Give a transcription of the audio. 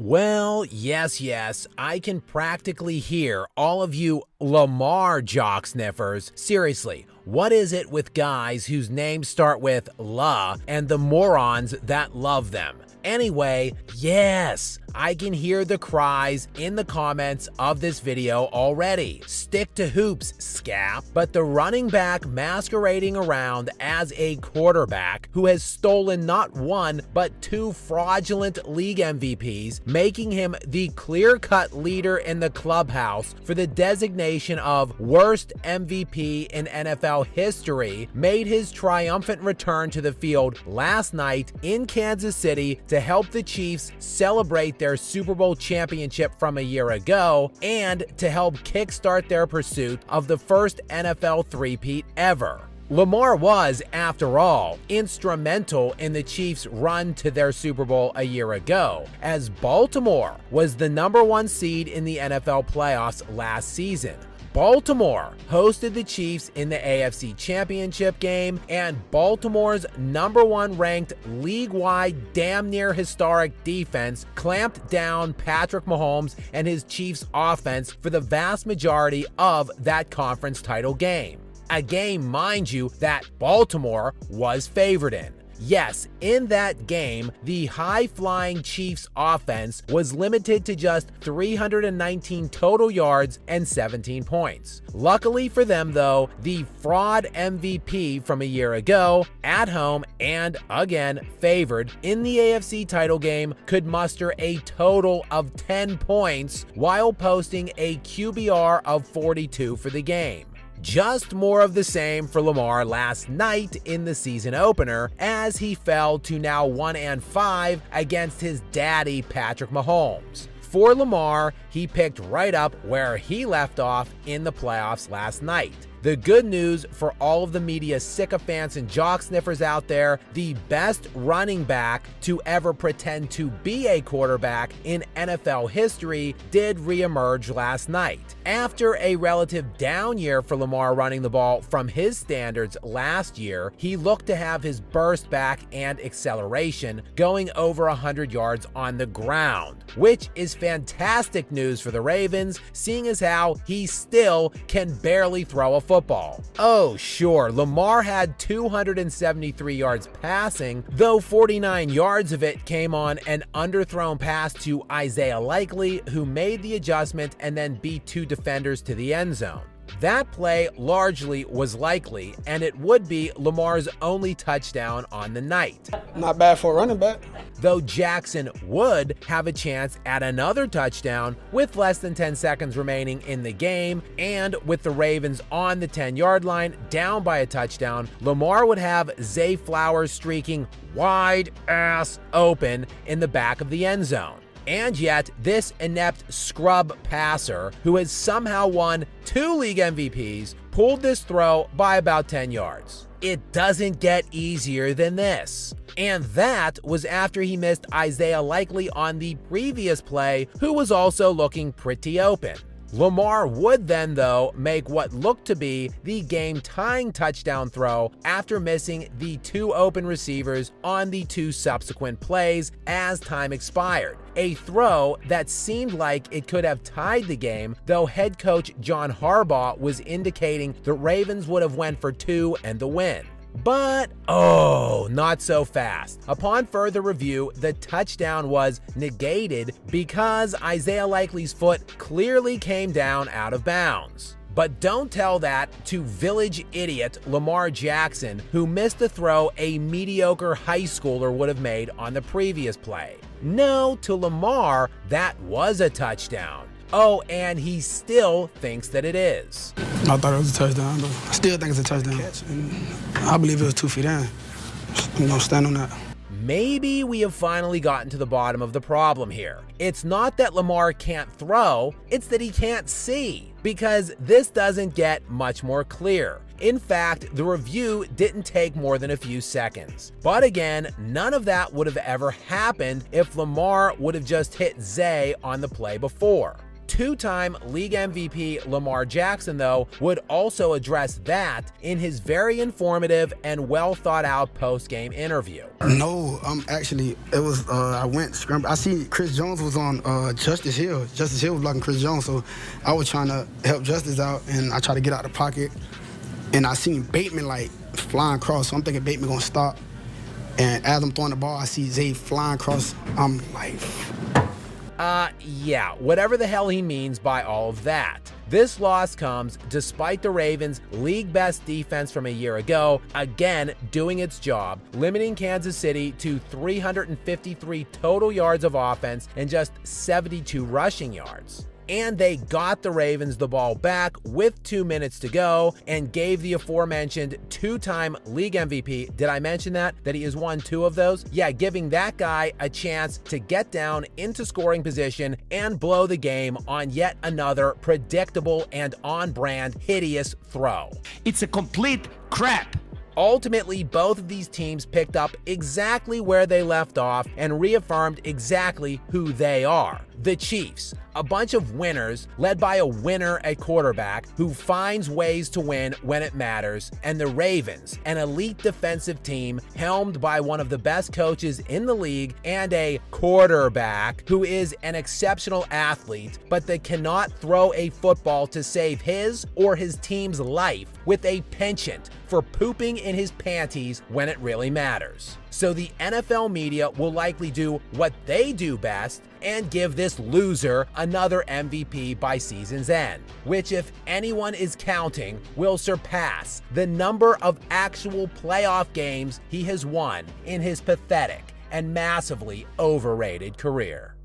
Well, yes, I can practically hear all of you Lamar jock sniffers. Seriously, what is it with guys whose names start with La and the morons that love them? Anyway, yes, I can hear the cries in the comments of this video already. Stick to hoops, Skap. But the running back masquerading around as a quarterback who has stolen not one but two fraudulent league MVPs, making him the clear-cut leader in the clubhouse for the designation of worst MVP in NFL history, made his triumphant return to the field last night in Kansas City to help the Chiefs celebrate their Super Bowl championship from a year ago and to help kickstart their pursuit of the first NFL three-peat ever. Lamar was, after all, instrumental in the Chiefs' run to their Super Bowl a year ago, as Baltimore was the #1 seed in the NFL playoffs last season. Baltimore hosted the Chiefs in the AFC Championship game, and Baltimore's #1 ranked league-wide damn near historic defense clamped down Patrick Mahomes and his Chiefs offense for the vast majority of that conference title game. A game, mind you, that Baltimore was favored in. Yes, in that game, the high-flying Chiefs offense was limited to just 319 total yards and 17 points. Luckily for them, though, the fraud MVP from a year ago, at home and again favored in the AFC title game, could muster a total of 10 points while posting a QBR of 42 for the game. Just more of the same for Lamar last night in the season opener, as he fell to now 1-5 against his daddy Patrick Mahomes. For Lamar, he picked right up where he left off in the playoffs last night. The good news for all of the media sycophants and jock sniffers out there, the best running back to ever pretend to be a quarterback in NFL history did reemerge last night. After a relative down year for Lamar running the ball from his standards last year, he looked to have his burst back and acceleration, going over 100 yards on the ground, which is fantastic news for the Ravens, seeing as how he still can barely throw a football. Oh, sure, Lamar had 273 yards passing, though 49 yards of it came on an underthrown pass to Isaiah Likely, who made the adjustment and then beat two defenders to the end zone. That play largely was likely, and it would be Lamar's only touchdown on the night. Not bad for a running back. Though Jackson would have a chance at another touchdown with less than 10 seconds remaining in the game, and with the Ravens on the 10-yard line down by a touchdown, Lamar would have Zay Flowers streaking wide ass open in the back of the end zone. And yet, this inept scrub passer, who has somehow won 2 league MVPs, pulled this throw by about 10 yards. It doesn't get easier than this. And that was after he missed Isaiah Likely on the previous play, who was also looking pretty open. Lamar would then, though, make what looked to be the game-tying touchdown throw after missing the 2 open receivers on the 2 subsequent plays as time expired. A throw that seemed like it could have tied the game, though head coach John Harbaugh was indicating the Ravens would have went for 2 and the win. But, oh, not so fast. Upon further review, the touchdown was negated because Isaiah Likely's foot clearly came down out of bounds. But don't tell that to village idiot Lamar Jackson, who missed the throw a mediocre high schooler would have made on the previous play. No, to Lamar, that was a touchdown. Oh, and he still thinks that it is. I thought it was a touchdown, but I still think it's a touchdown. And I believe it was 2 feet in. I'm gonna stand on that. Maybe we have finally gotten to the bottom of the problem here. It's not that Lamar can't throw, it's that he can't see, because this doesn't get much more clear. In fact, the review didn't take more than a few seconds. But again, none of that would have ever happened if Lamar would have just hit Zay on the play before. Two-time league MVP Lamar Jackson, though, would also address that in his very informative and well-thought-out post-game interview. No, I went scramble. I see Chris Jones was on Justice Hill. Justice Hill was blocking Chris Jones, so I was trying to help Justice out, and I tried to get out of the pocket, and I seen Bateman like flying across, so I'm thinking Bateman gonna stop, and as I'm throwing the ball, I see Zay flying across. I'm like... Yeah, whatever the hell he means by all of that. This loss comes despite the Ravens' league-best defense from a year ago, again doing its job, limiting Kansas City to 353 total yards of offense and just 72 rushing yards. And they got the Ravens the ball back with 2 minutes to go and gave the aforementioned two-time league MVP, did I mention that he has won 2 of those? Yeah, giving that guy a chance to get down into scoring position and blow the game on yet another predictable and on-brand hideous throw. It's a complete crap. Ultimately, both of these teams picked up exactly where they left off and reaffirmed exactly who they are. The Chiefs, a bunch of winners led by a winner at quarterback who finds ways to win when it matters, and the Ravens, an elite defensive team helmed by one of the best coaches in the league and a quarterback who is an exceptional athlete, but that cannot throw a football to save his or his team's life with a penchant for pooping in his panties when it really matters. So the NFL media will likely do what they do best and give this loser another MVP by season's end, which, if anyone is counting, will surpass the number of actual playoff games he has won in his pathetic and massively overrated career.